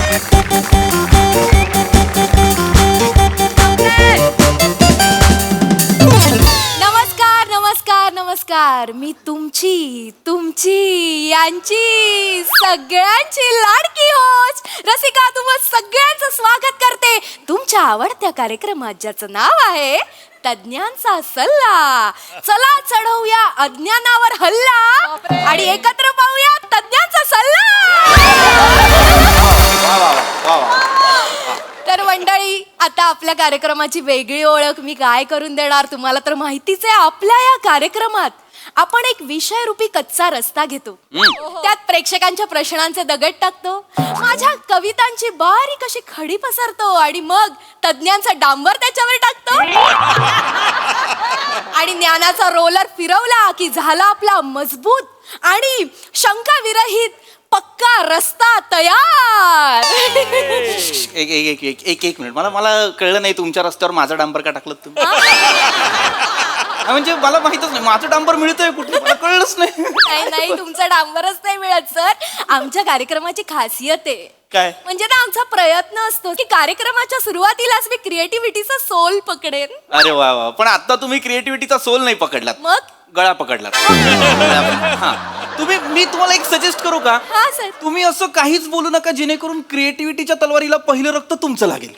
नमस्कार नमस्कार नमस्कार. मी तुमची यांची सगळ्यांची लाडकी होस्ट रसिका तुम्हा सगळ्यांचं स्वागत करते तुमच्या आवडत्या कार्यक्रमात ज्याचं नाव आहे तज्ञांचा सल्ला. चला चढवूया अज्ञानावर हल्ला आणि एकत्र पाहूया तज्ञांचा सल्ला. तर मंडळी, आता आपल्या कार्यक्रमाची वेगळी ओळख मी काय करून देणार तुम्हाला तर माहितीच आहे. आपल्या या कार्यक्रमात आपण एक विषय रूपी कच्चा रस्ता घेतो, त्यात प्रेक्षकांच्या प्रश्नांचे दगड टाकतो, माझ्या कवितांची बारीक अशी खडी पसरतो आणि मग तज्ञांचा डांबर त्याच्यावर टाकतो आणि ज्ञानाचा रोलर फिरवला की झाला आपला मजबूत आणि शंका विरहित पक्का रस्ता तयार. एक मिनिट, मला कळलं नाही तुमच्या रस्त्यावर माझा डांबर का टाकलं तुम्ही? म्हणजे मला माहितच नाही माझं डांबर मिळतंय कुठे, मला कळलंच नाही. नाही तुमचा डांबरच नाही मिळत सर. आमच्या कार्यक्रमाची खासियत आहे काय? म्हणजे ना आमचा प्रयत्न असतो की कार्यक्रमाच्या सुरुवातीलाच मी क्रिएटिव्हिटीचा सोल पकडेन. अरे वा वा, पण आता तुम्ही क्रिएटिव्हिटीचा सोल नाही पकडलात, मग गळा पकडलात. हा, मी तुम्हाला एक सजेस्ट करू का? हा सर. तुम्ही असं काहीच बोलू नका जेणेकरून क्रिएटिव्हिटीच्या तलवारीला पहिलं रक्त तुमचं लागेल.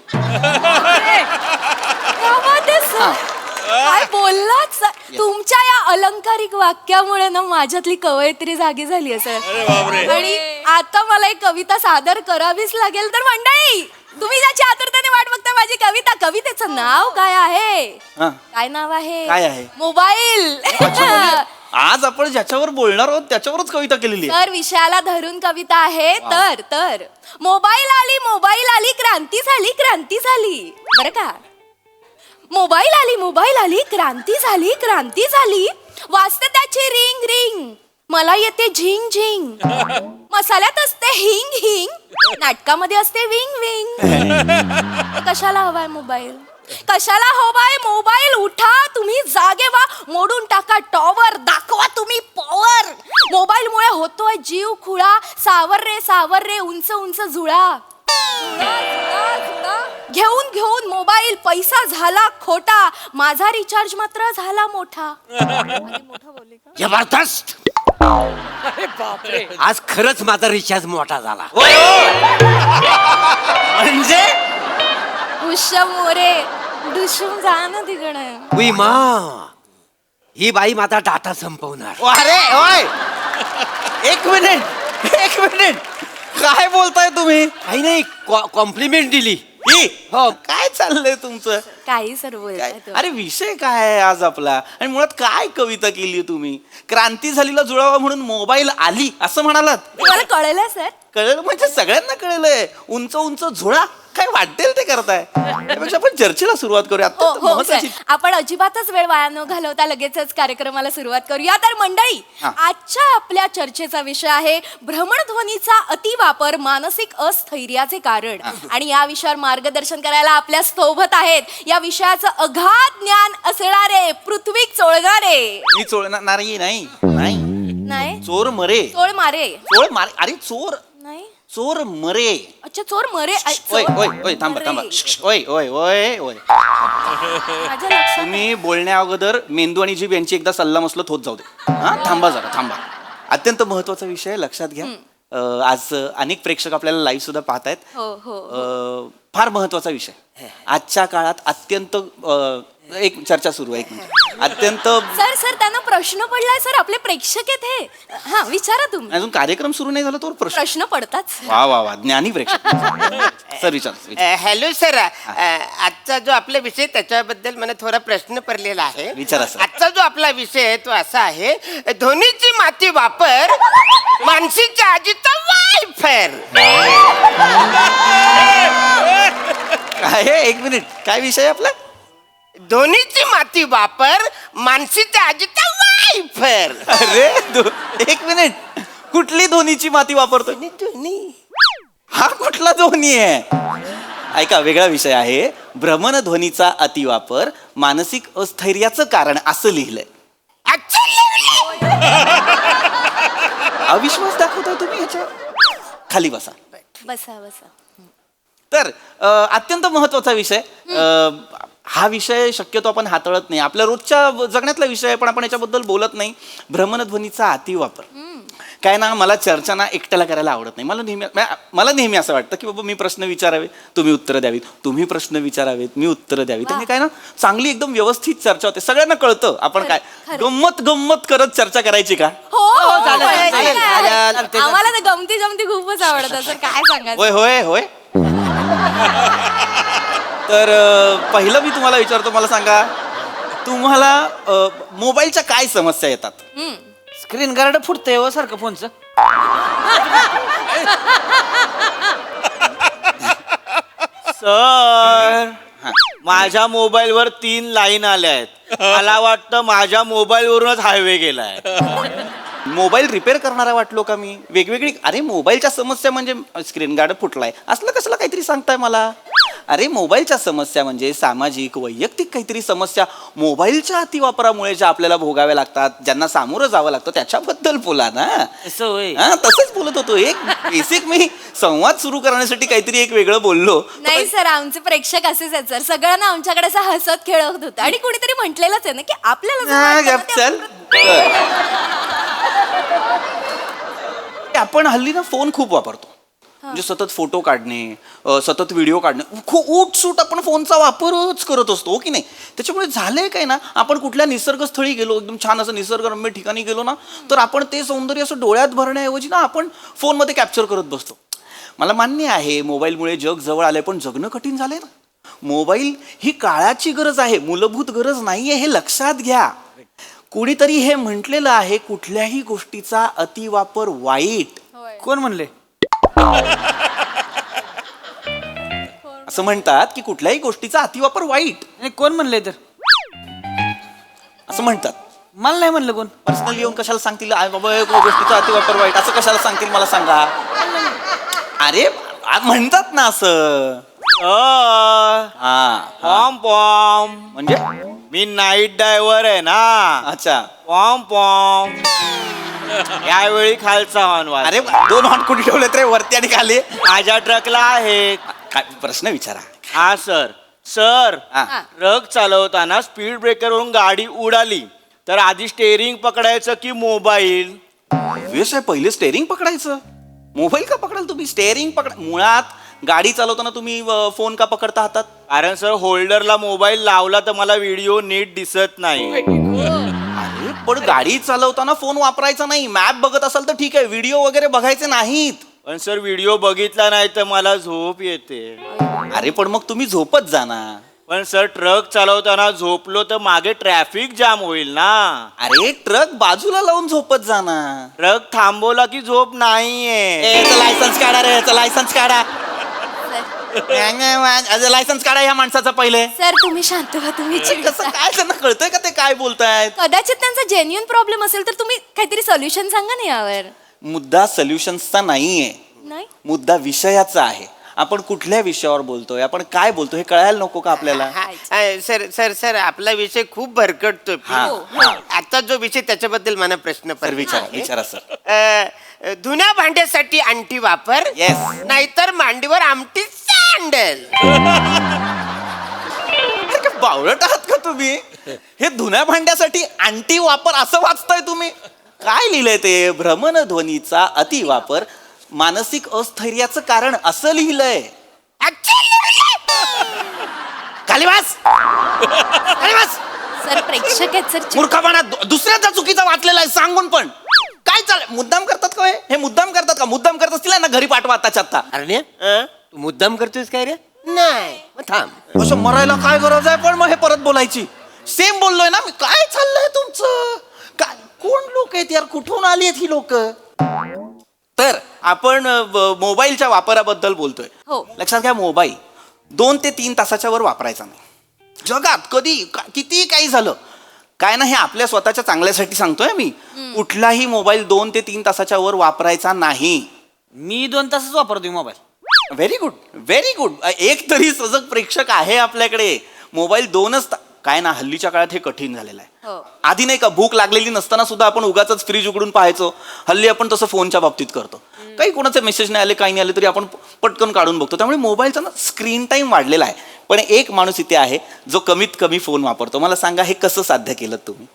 काय बोललात सर. तुमच्या या अलंकारिक वाक्यामुळे ना माझ्यातली कवयित्री जागी झाली सर. आणि आता मला एक कविता सादर करावीच लागेल. तर मंडळी, तुम्ही ज्याची आतुरतेने वाट बघता माझी कविता, कवितेचं नाव काय आहे? काय नाव आहे? काय आहे? मोबाईल. आज आपण ज्याच्यावर बोलणार आहोत त्याच्यावरच कविता केलेली आहे. तर विषयाला धरून कविता आहे. तर मोबाईल आली क्रांती झाली बरं का. मोबाईल आली क्रांती झाली वाजते त्याची रिंग मला येते झिंग मसाल्यात असते हिंग नाटकामध्ये असते विंग. कशाला हवाय मोबाईल उठा तुम्ही जागे व्हा, मोडून टाका टॉवर, दाखवा तुम्ही पॉवर. मोबाईल मुळे होतोय जीव खुळा, सावर रे उंच जुळा. घेऊन मोबाईल पैसा झाला खोटा, माझा रिचार्ज मात्र झाला मोठा. जबरदस्त. आज खरंच माझा रिचार्ज मोठा झाला. म्हणजे मोरे दुशून जा ना तिकडे. उई मा, ही बाई माझा डाटा संपवणार. अरे ओय, एक मिनिट काय बोलताय तुम्ही? काही नाही, कॉम्प्लिमेंट दिली. हो, काय चाललंय तुमचं? काही सर बोलताय तुम्ही. अरे विषय काय आहे आज आपला, आणि मुळात काय कविता केली तुम्ही? क्रांती झालीला जुळावा म्हणून मोबाईल आली असं म्हणालात? तुम्हाला कळलं सर? कळलं म्हणजे सगळ्यांना कळलंय. उंच झुळा काय वाटेल ते करताय. त्यापेक्षा आपण चर्चेला सुरुवात करूया. हो सर, आपण अजिबातच वेळ वाया न घालवता लगेचच कार्यक्रमाला सुरुवात करूया. तर मंडळी, आजच्या आपल्या चर्चेचा विषय आहे भ्रमणध्वनीचा अतिवापर मानसिक अस्थैर्याचे कारण. आणि या विषयावर मार्गदर्शन करायला आपल्या सोबत आहेत या विषयाचं अगाध ज्ञान असणारे पृथ्वी चोळगारे. मी चोळणार नाही. चोर मरे. अरे चोर नाही, चोर मरे. अच्छा, चोर मरे. ओय थांबा. ओय माझ्या लक्षात. तुम्ही बोलण्या अगोदर मेंदू आणि जीभ यांची एकदा सल्ला मसलत होत जाऊ दे. हा, थांबा. अत्यंत महत्वाचा विषय लक्षात घ्या. आज अनेक प्रेक्षक आपल्याला लाईव्ह सुद्धा पाहतायत. हो. फार महत्वाचा विषय. आजच्या काळात अत्यंत एक चर्चा सुरू आहे. अत्यंत सर त्यांना प्रश्न पडलाय सर. आपले प्रेक्षक आहेत हे. हा, विचारा तुम्ही. अजून कार्यक्रम सुरू नाही झाला तर प्रश्न पडतात. वा ज्ञानी प्रेक्षक. सर विचार. हॅलो सर, आजचा जो आपला विषय त्याच्याबद्दल मला थोडा प्रश्न पडलेला आहे. विचारा सर. आजचा जो आपला विषय आहे तो असा आहे, ध्वनीची माती वापर मानसीच्या आजीचा वायफर. काय आहे? एक मिनिट, काय विषय आपला? ध्वनीची माती वापर मानसीच्या आजीचा वायफर. अरे एक मिनिट, कुठली ध्वनीची माती वापरतो? हा कुठला ध्वनी आहे? ऐका, वेगळा विषय आहे. भ्रमणध्वनीचा अतिवापर मानसिक अस्थैर्याचं कारण असं लिहिलंय. अच्छा, अविश्वास दाखवताय तुम्ही ह्याच्यावर? खाली बसा. बसा. तर अत्यंत महत्वाचा विषय. हा विषय शक्यतो आपण हाताळत नाही, आपल्या रोजच्या जगण्यातला विषय आहे, पण आपण याच्याबद्दल बोलत नाही. भ्रमणध्वनीचा अतिवापर. काय ना, मला चर्चा ना एकट्याला करायला आवडत नाही. मला नेहमी असं वाटतं की बाबा मी प्रश्न विचारावे, तुम्ही उत्तरं द्यावीत, तुम्ही प्रश्न विचारावेत, मी उत्तरं द्यावी. त्याने काय ना चांगली एकदम व्यवस्थित चर्चा होते, सगळ्यांना कळतं आपण काय गंमत करत चर्चा करायची का. हो चालेल, कळायचं चालेल, काय? चालेल. आम्हाला तर गमती खूपच आवडतात सर, काय सांगायचं. होय होय होय. तर पहिलं मी तुम्हाला विचारतो, मला सांगा तुम्हाला मोबाईलच्या काय समस्या येतात. स्क्रीन गार्ड फुटतंय हो सारखं फोनचं. सर, माझ्या मोबाईलवर 3 लाईन आल्या आहेत. मला वाटतं माझ्या मोबाईलवरूनच हायवे गेलाय. मोबाईल रिपेअर करणारा वाटलो का मी. वेगवेगळी, अरे मोबाईलच्या समस्या म्हणजे स्क्रीन गार्ड फुटलाय असलं कसलं काहीतरी सांगताय मला. अरे मोबाईलच्या समस्या म्हणजे सामाजिक वैयक्तिक काहीतरी समस्या मोबाईलच्या अतिवापरामुळे ज्या आपल्याला भोगाव्या लागतात, ज्यांना सामोरं जावं लागतं, त्याच्याबद्दल बोला ना. असं होय. हा, तसंच बोलत होतो. एक बेसिक मी संवाद सुरू करण्यासाठी काहीतरी एक वेगळं बोललो. नाही सर, आमचे प्रेक्षक असेच आहेत सर, सगळ्यांना आमच्याकडे असं हसत खेळत होतं. आणि कुणीतरी म्हटलेलंच आहे ना की आपल्याला जे हा, वाटतं ना गप ते चल. आपण हल्ली ना फोन खूप वापरतो. म्हणजे सतत फोटो काढणे, सतत व्हिडिओ काढणे, खूप उठसूट आपण फोनचा वापरच करत असतो, हो की नाही. त्याच्यामुळे झालंय काय ना, आपण कुठल्या निसर्गस्थळी गेलो, एकदम छान असं निसर्गरम्य ठिकाणी गेलो ना, तर आपण ते सौंदर्य असं डोळ्यात भरण्याऐवजी ना आपण फोनमध्ये कॅप्चर करत बसतो. मला मान्य आहे मोबाईलमुळे जग जवळ आलंय, पण जगणं कठीण झालंय ना. मोबाईल ही काळाची गरज आहे, मूलभूत गरज नाहीये, हे लक्षात घ्या. कुणीतरी हे म्हटलेलं आहे, कुठल्याही गोष्टीचा अतिवापर वाईट. होय. कोण म्हणले? असं म्हणतात की कुठल्याही गोष्टीचा अतिवापर वाईट, नाही, कोण म्हणले तर? असं म्हणतात. मला नाही म्हणलं कोण. पर्सनल येऊन कशाला सांगतील बाबा या गोष्टीचा अतिवापर वाईट, असं कशाला सांगतील मला सांगा. अरे म्हणतात ना असं. हा पॉम पॉम, म्हणजे मी नाईट ड्रायव्हर आहे ना. अच्छा. पॉम पॉम, यावेळी खालचा हॉर्न वाजला. अरे 2 हॉर्न कुठे ठेवलेत रे, वरती आणि खाली. माझ्या ट्रकला आहे. काय प्रश्न विचारा. हा सर, हा. ट्रक चालवताना स्पीड ब्रेकरवरून गाडी उडाली तर आधी स्टेअरिंग पकडायचं की मोबाईल? विषय पहिले स्टेअरिंग पकडायचं. मोबाईल का पकडाल तुम्ही? स्टेअरिंग पकड. मुळात गाडी चालवताना तुम्ही फोन का पकडता हातात? कारण सर, होल्डरला मोबाईल लावला तर मला व्हिडिओ नीट दिसत नाही. अरे पण गाडी चालवताना फोन वापरायचा नाही. मॅप बघत असाल तर ठीक आहे, व्हिडिओ वगैरे बघायचे नाहीत. पण सर, व्हिडिओ बघितला नाही तर मला झोप येते. अरे पण मग तुम्ही झोपत जा ना. पण सर, ट्रक चालवताना झोपलो तर मागे ट्रॅफिक जाम होईल ना. अरे ट्रक बाजूला लावून झोपत जा ना. ट्रक थांबवला की झोप नाहीये. लायसन्स काढा रे, लायसन्स काढा. लायसन्स काढा ह्या माणसाचं पहिले. सर तुम्ही शांत व्हा, तुम्ही कसं चिडता. काय, त्यांना कळतंय का ते काय बोलतायत? कदाचित त्यांचा जेन्युइन प्रॉब्लेम असेल तर तुम्ही काहीतरी सोल्युशन सांगा ना यावर. मुद्दा सोल्युशन्सचा नाहीये, नाही मुद्दा विषयाचा आहे. आपण कुठल्या विषयावर बोलतोय, आपण काय बोलतोय हे कळायला नको का आपल्याला? सर आपला विषय खूप भरकटतो. हा, आता जो विषय त्याच्याबद्दल मला प्रश्न सर विचारा आहे. विचारा सर. धुण्या भांड्यासाठी अंटी वापर, Yes. नाहीतर मांडीवर आमटी सँडल. अरे काय बावळट आहात का तुम्ही? हे धुण्या भांड्यासाठी अंटी वापर असं वाचताय तुम्ही? काय लिहिलंय ते? भ्रमणध्वनीचा अतिवापर मानसिक अस्थैर्याचं कारण असं लिहिलंय. खाली बस. खाली बस. सर प्रेक्षक आहेत सर. मूर्खपणा दुसऱ्याचा चुकीचा वाचलेला आहे सांगून पण. काय चालेल, मुद्दाम करतात का हे? मुद्दाम करतात का? मुद्दाम करत असतील ना घरी पाठवा आत्ताच्या आत्ता. अरे तू मुद्दाम करतोयस काय रे? नाही, मग थांब. असं मरायला काय गरज आहे पण मग हे परत बोलायची? सेम बोललोय ना मी. काय चाललंय तुमचं? काय कोण लोक आहेत यार, कुठून आली आहेत ही लोक? तर आपण मोबाईलच्या वापराबद्दल बोलतोय. हो. लक्षात घ्या, मोबाईल 2 ते 3 तासाच्या वर वापरायचा नाही. जगात कधी किती काही झालं काय ना, हे आपल्या स्वतःच्या चांगल्यासाठी सांगतोय मी. कुठलाही मोबाईल 2 ते 3 तासाच्या वर वापरायचा नाही. मी 2 तासच वापरतोय mobile. Very good, very good. एक तरी सजग प्रेक्षक आहे आपल्याकडे. मोबाईल 2च काय ना, हल्लीच्या काळात हे कठीण झालेलं आहे. हो. आधी नाही का, भूक लागलेली नसताना सुद्धा आपण उगाच फ्रीज उघडून पाहायचो. हल्ली आपण तसं फोनच्या बाबतीत करतो. काही कोणाचे मेसेज नाही आले काही नाही आले तरी आपण पटकन काढून बघतो. त्यामुळे मोबाईलचा ना स्क्रीन टाइम वाढलेला आहे. पण एक माणूस इथे आहे जो कमीत कमी फोन वापरतो. मला सांगा हे कसं साध्य केलं तुम्ही?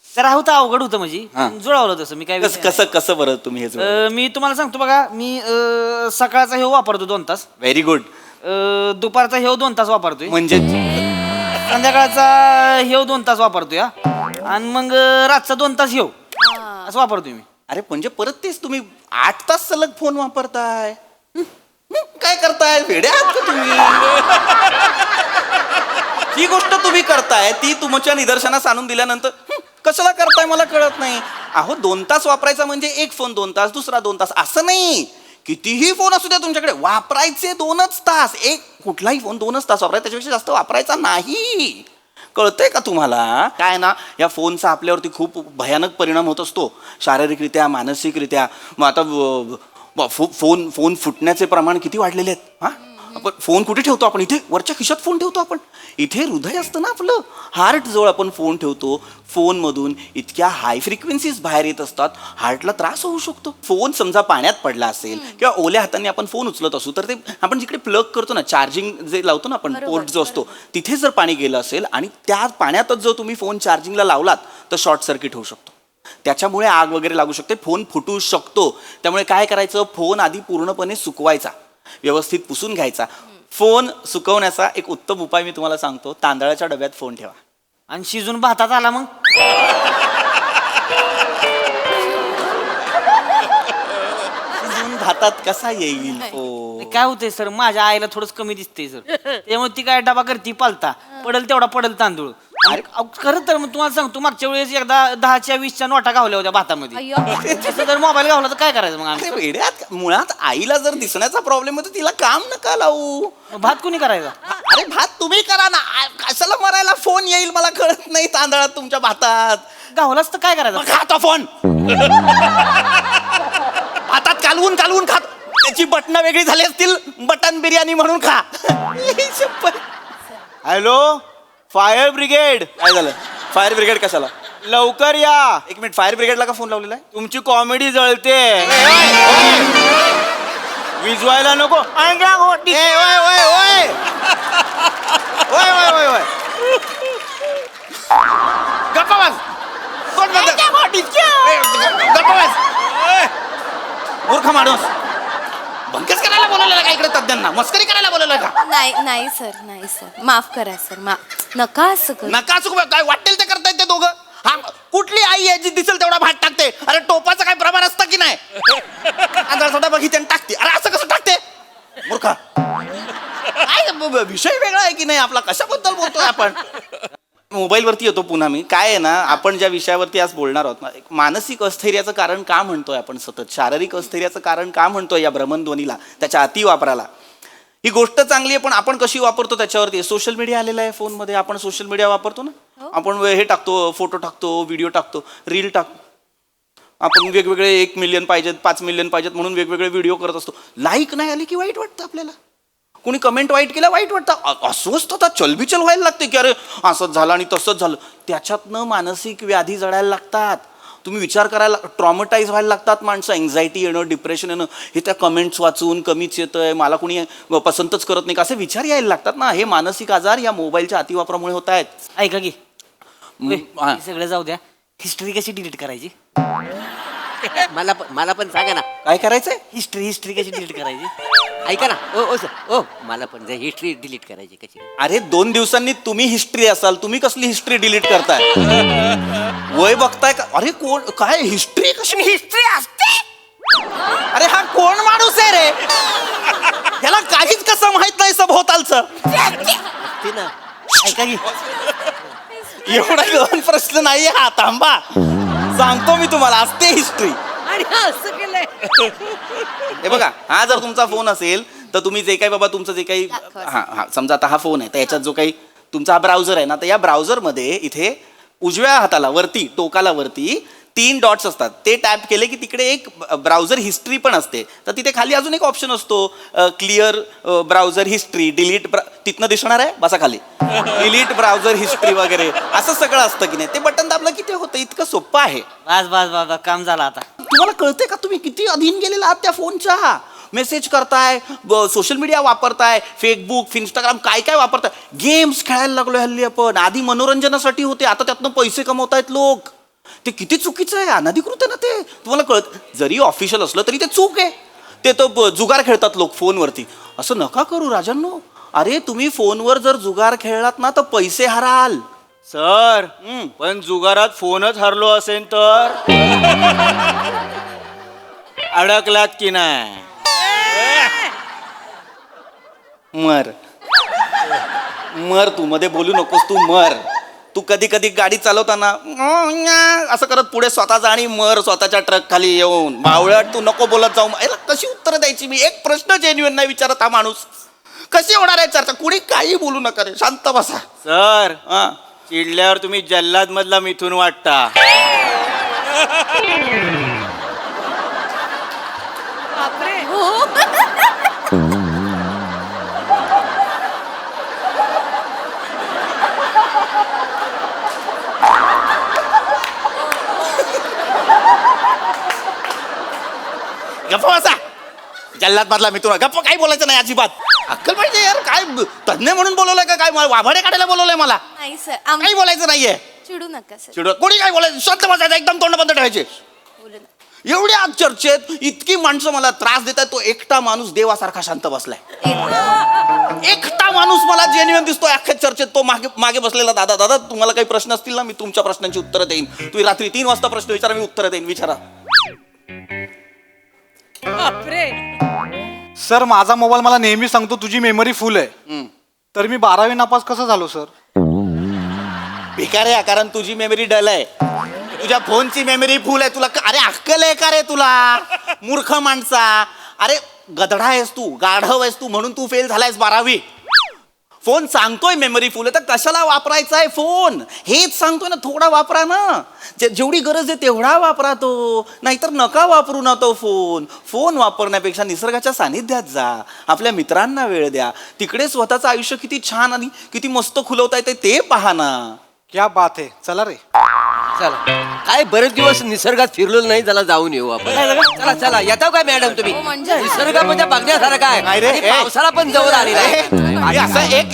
जरा होतं अवघड होतं म्हणजे हा. जुळवलं तसं मी काय विषय कसं कसं बरं तुम्ही हे नाही. मी तुम्हाला सांगतो बघा मी सकाळचा हे वापरतो 2 तास, व्हेरी गुड. दुपारचा हे 2 तास वापरतोय, म्हणजे संध्याकाळचा हे 2 तास वापरतोय हा. आणि मग रातचा 2 तास हे असं वापरतोय मी. अरे म्हणजे परत तेच तुम्ही 8 तास सलग फोन वापरताय. काय करताय? वेडे आहात का तुम्ही? ही गोष्ट तुम्ही करताय ती तुमच्या निदर्शनास आणून दिल्यानंतर कशाला करताय मला कळत नाही. अहो 2 तास वापरायचा म्हणजे एक फोन 2 तास, दुसरा 2 तास असं नाही. कितीही फोन असू द्या तुमच्याकडे, वापरायचे 2च तास. एक कुठलाही फोन 2च तास वापरायचा, त्याच्यापेक्षा जास्त वापरायचा नाही. कळतंय का तुम्हाला? काय ना या फोनचा आपल्यावरती खूप भयानक परिणाम होत असतो, शारीरिकरित्या मानसिकरित्या. मग आता फोन फुटण्याचे प्रमाण किती वाढलेले आहेत. हा आपण फोन कुठे ठेवतो? आपण इथे वरच्या खिशात फोन ठेवतो. आपण इथे हृदय असतं ना आपलं, हार्ट जवळ आपण फोन ठेवतो. फोनमधून इतक्या हाय फ्रिक्वेन्सीज बाहेर येत असतात, हार्टला त्रास होऊ शकतो. फोन समजा पाण्यात पडला असेल किंवा ओल्या हाताने आपण फोन उचलत असू तर ते आपण जिकडे प्लग करतो ना, चार्जिंग जे लावतो ना आपण, पोर्ट जो असतो तिथे जर पाणी गेलं असेल आणि त्या पाण्यातच जर तुम्ही फोन चार्जिंगला लावलात तर शॉर्ट सर्किट होऊ शकतो. त्याच्यामुळे आग वगैरे लागू शकते, फोन फुटू शकतो. त्यामुळे काय करायचं, फोन आधी पूर्णपणे सुकवायचा, व्यवस्थित पुसून घ्यायचा. फोन सुकवण्याचा एक उत्तम उपाय मी तुम्हाला सांगतो, तांदळाच्या डब्यात फोन ठेवा. आणि शिजून भातात आला मग शिजून भातात कसा येईल फोन? काय होतंय सर, माझ्या आईला थोडंच कमी दिसतंय सर, त्यामुळे ती काय डबा करते पालता, पडल तेवढा पडल तांदूळ. अरे खरं तर मग तुम्हाला सांगतो, मागच्या वेळेस एकदा 10च्या 20च्या नोटा गावल्या होत्या भातामध्ये. अय्यो. तसं जर मोबाईल गावला तर काय करायचं मग आम्ही? अरे वेड्यात, मुळात आईला जर दिसण्याचा प्रॉब्लेम होतो तिला काम नका लावू. मग भात कोणी करायचा? अरे भात तुम्ही करा ना. कशाला मरायला फोन येईल मला कळत नाही तांदळात तुमच्या भातात. गावलाच तर काय करायचं? मग खाता फोन भातात कालवून कालवून खात. त्याची बटणं वेगळी झाली असतील, बटन बिर्याणी म्हणून खा. Hello, fire brigade. काय झालं? फायर ब्रिगेड कशाला? लवकर या, एक मिनिट, फायर ब्रिगेडला का फोन लावलेला आहे? तुमची कॉमेडी जळते. विजवायला नको. ओय ओय ओय ओय ओय ओय ओय ओय. गप्पा बस. कोण म्हणतं? गप्पा बस. मूर्ख माणूस, बंकच करायला बोलवलेला का इकडे तज्ञांना? मस्करी करायला बोलवलं का? नाही सर, नाही सर, माफ करा सर, नका असं करू. नका चुक, काय वाटेल ते करतायत ते दोघं. हा कुठली आई आहे जी दिसेल तेवढा भात टाकते? अरे टोपाचं काय प्रमाण असतं की नाही? तांदळाचा बघितले आणि टाकते. अरे असं कसं टाकते? मूर्खा, काय विषय वेगळा आहे की नाही आपला? कशाबद्दल बोलतोय आपण? मोबाईलवरती येतो पुन्हा मी. काय आहे ना, आपण ज्या विषयावरती आज बोलणार आहोत ना, एक मानसिक अस्थैर्याचं कारण का म्हणतोय आपण सतत, शारीरिक अस्थैर्याचं कारण का म्हणतोय या भ्रमणध्वनीला, त्याच्या अतिवापराला. ही गोष्ट चांगली आहे पण आपण कशी वापरतो त्याच्यावरती. सोशल मीडिया आलेला आहे फोनमध्ये, आपण सोशल मीडिया वापरतो ना, आपण हे टाकतो, फोटो टाकतो, व्हिडिओ टाकतो, रील टाकतो. आपण वेगवेगळे 1 मिलियन पाहिजेत, 5 मिलियन पाहिजेत म्हणून वेगवेगळे व्हिडिओ करत असतो. लाईक नाही आली की वाईट वाटतं आपल्याला, कोणी कमेंट वाईट केला वाईट वाटतं, अस्वस्थता चलबिचल व्हायला लागते की अरे असंच झालं आणि तसंच झालं. त्याच्यातनं मानसिक व्याधी जडायला लागतात. तुम्ही विचार करायला, ट्रॉमटाईज व्हायला लागतात माणसं. एन्झायटी येणं, डिप्रेशन येणं, हे त्या कमेंट्स वाचून कमीच येतंय, मला कोणी पसंतच करत नाही, असे विचार यायला लागतात ना. हे मानसिक आजार या मोबाईलच्या अतिवापरामुळे होत आहेत. ऐका की, हा. हे सगळं जाऊ द्या, हिस्ट्री कशी डिलीट करायची? मला पण सांगा ना. काय करायचंय? हिस्ट्री कशी डिलीट करायची? ऐका ना. ओ सर, ओ मला पण हिस्ट्री डिलीट करायची कशी? अरे 2 दिवसांनी तुम्ही हिस्ट्री असाल, तुम्ही कसली हिस्ट्री डिलीट करताय? वय बघताय का? अरे कोण, काय हिस्ट्री कशी? हिस्ट्री असते? अरे हा कोण माणूस आहे रे? ह्याला काहीच कसं माहित नाही सभोवतालचं. असते ना. ऐका की, एवढा गहन प्रश्न नाहीये हा, थांबा सांगतो मी तुम्हाला. असते हिस्ट्री. हे बघा, हा जर तुमचा फोन असेल तर तुम्ही जे काही बाबा तुमचं जे काही, हा समजा आता हा फोन आहे तर याच्यात जो काही तुमचा हा ब्राउझर आहे ना, तर या ब्राउझरमध्ये इथे उजव्या हाताला वरती, टोकाला वरती 3 डॉट्स असतात. ते टॅप केले की तिकडे एक ब्राउझर हिस्ट्री पण असते. तर तिथे खाली अजून एक ऑप्शन असतो, क्लिअर ब्राउझर हिस्ट्री, डिलीट. तिथनं दिसणार आहे बसा खाली, डिलीट ब्राउझर हिस्ट्री वगैरे असं सगळं असतं की नाही. ते बटन दाबलं की ते होतं. इतकं सोपं आहे. बस बस बस बस, काम झालं आता. तुम्हाला कळतंय का तुम्ही किती अधीन गेलेला आहात त्या फोनच्या? मेसेज करताय, सोशल मीडिया वापरताय, फेसबुक, इंस्टाग्राम, काय काय वापरताय. गेम्स खेळायला लागलोय हल्ली आपण. आधी मनोरंजनासाठी होते, आता त्यातनं पैसे कमवतायत लोक. ते किती चुकीचं आहे, अनधिकृत आहे ना ते. तुम्हाला कळत, जरी ऑफिशियल असलं तरी ते चूक आहे. ते तर जुगार खेळतात लोक फोनवरती. असं नका करू राजांनो. अरे तुम्ही फोनवर जर जुगार खेळलात ना तर पैसे हराल. सर पण जुगारात फोनच हरलो असेल तर अडकलात की नाही? मर तू मध्ये बोलू नकोस. तू मर. तू कधी कधी गाडी चालवताना असं करत पुढे स्वतःचा आणि मर स्वतःच्या ट्रक खाली येऊन. बावळट तू नको बोलत जाऊ. याला कशी उत्तर द्यायची मी? एक प्रश्न जेन्युइन नाही विचारत हा माणूस. कशी होणार आहे चर्चा? कुणी काही बोलू नका रे, शांत बसा. सर हा चिडल्यावर तुम्ही जल्लाद मधला मिथून वाटता. गप्प बसा. जल्लाद मधला मी तुला गप्प. काही बोलायचं नाही अजिबात. अक्कल पाहिजे यार. काय तज्ञ म्हणून बोलवलंय का काय? वाभाडे काढायला बोलवलंय मला? नाही सर, काही बोलायचं नाहीये. चिडू नका सर. चिडवत कोणी काय बोलायचं? शांत बसायचं, एकदम तोंड बंद ठेवायचे. बोलू नका. एवढ्या चर्चेत इतकी माणसं मला त्रास देतात. तो एकटा माणूस देवासारखा शांत बसलाय. एकटा माणूस मला जेन्युइन दिसतोय अख्ख्या चर्चेत. तो मागे मागे बसलेला. दादा दादा तुम्हाला काही प्रश्न असतील ना, मी तुमच्या प्रश्नांची उत्तरं देईन. तुम्ही रात्री 3 वाजता प्रश्न विचारा, मी उत्तरं देईन. विचारा. सर माझा मोबाईल मला नेहमी सांगतो तुझी मेमरी फुल आहे. तर मी 12वी नापास कसं झालो सर? बेकार आहे, कारण तुझी मेमरी डल आहे. तुझ्या फोनची मेमरी फुल आहे. तुला अरे अक्कल आहे का रे तुला? मूर्ख माणसा. अरे गधडा आहेस तू, गाढव आहेस तू, म्हणून तू फेल झालायस 12वी. फोन सांगतोय मेमरी फुल आहे, तर कशाला वापरायचा आहे फोन? हेच सांगतोय ना, थोडा वापरा ना. जेवढी गरज आहे तेवढा वापरा तो. नाहीतर नका वापरू ना तो फोन. फोन वापरण्यापेक्षा निसर्गाच्या सानिध्यात जा, आपल्या मित्रांना वेळ द्या. तिकडे स्वतःचं आयुष्य किती छान आणि किती मस्त खुलवता येते ते पहा ना. क्या बात आहे. चला रे. चला काय बरेच दिवस निसर्गात फिरलो नाही, चला जाऊन येऊ आपण. चला चला येता काय मॅडम तुम्ही? हो, म्हणजे? निसर्गामध्ये बघण्यासारखं नाही रे, आहे. आणि ए. पावसाळा पण जवळ आलेला आहे. हे असं एक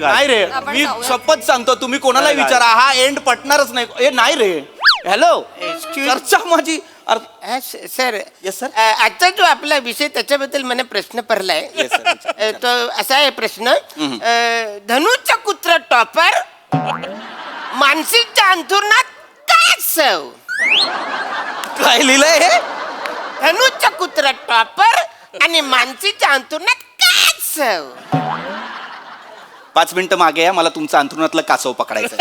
नाही रे, आपण मी जाऊया. शपथ सांगतो, तुम्ही कोणाला विचारा, हा एंड पटणारच नाही. ए नाही रे. हॅलो, चर्चा माझी. Sir Yes, sir. आजचा जो आपला विषय त्याच्याबद्दल मला प्रश्न पडलाय. Yes, sir. तो असा आहे प्रश्न. धनुचा कुत्र टॉपर, मानसीच्या अंथरुणात काय सव? काय लिहिलंय हे? धनुचा कुत्र टॉपर आणि मानसीच्या अंथरुणात काय सव? 5 मिनिटं मागे या, मला तुमचं अंथरुणातलं कासव पकडायचं.